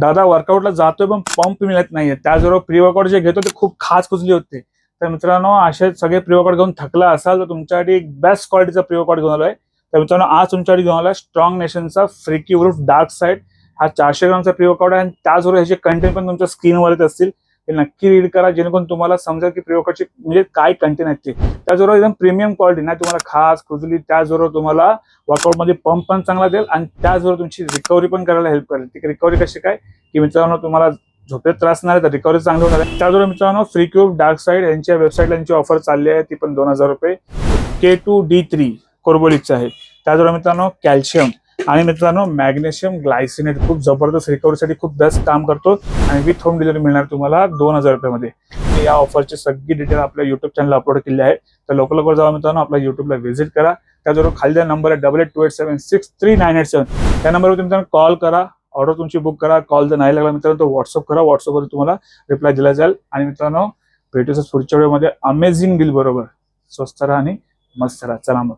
दादा वर्कआउटला जातोय पण पंप मिळत नाहीये, त्याचबरोबर प्री वर्कआउट जे घेतो ते खूप खास कुजली होते. तर मित्रांनो, असे सगळे प्री वर्कआउट घेऊन थकला असाल तर तुमच्यासाठी एक बेस्ट क्वालिटीचा प्री वर्कआउट घेऊन आलोय. तर मित्रांनो, आज तुमच्यासाठी घेऊन आलोय स्ट्रॉंग नेशनचा फ्रीकी वुल्फ डार्क साइड. हा 400 ग्रामचा प्री वर्कआउट आहे आणि त्याचबरोबर ह्याचे कंटेंट पण तुमच्या स्क्रीनवर येत असतील. ते नक्की रीड करा जेणेकरून तुम्हाला समजेल की प्री वर्कआउटचे म्हणजे काय कंटेंट आहेत ते. त्याचबरोबर एकदम प्रीमियम क्वालिटी, नाही तुम्हाला खास खुजली, त्याचबरोबर तुम्हाला वर्कआउट मध्ये पंप पण चांगला देईल आणि त्याचबरोबर तुमची रिकव्हरी पण करायला हेल्प करेल. ती रिकव्हरी कशी काय की मित्रांनो, तुम्हाला झोपेत त्रास नाही तर रिकव्हरी चांगली होणार आहे. त्याचबरोबर मित्रांनो, फ्रीकी वुल्फ डार्क साइड यांच्या वेबसाईटला यांची ऑफर चालली आहे, ती पण 2000 रुपये. K2D3 कोर्बोलिकचं आहे. त्याचबरोबर मित्रांनो, कॅल्शियम आणि मित्रांनो मॅग्नेशियम ग्लायसिनेट खूप जबरदस्त रिकव्हरीसाठी खूप बेस्ट काम करतो आणि विथ होम डिलिव्हरी मिळणार तुम्हाला 2000 रुपयामध्ये. या ऑफरची सगळी डिटेल आपल्या युट्यूब चॅनल अपलोड केली आहे. तर लवकर जावा मित्रांनो, आपल्या युट्यूबला व्हिजिट करा. त्याचबरोबर खाली नंबर आहे 8828763987. त्या नंबरवर मित्रांनो कॉल करा, ऑर्डर तुमची बुक करा. कॉल जर नाही लागला मित्रांनो तर व्हॉट्सअप करा, व्हॉट्सअपवर तुम्हाला रिप्लाय दिला जाईल. आणि मित्रांनो, भेटूच पुढच्या व्हिडिओमध्ये अमेझिंग डील बरोबर. स्वस्त राहा आणि मस्त राहा. चला मग.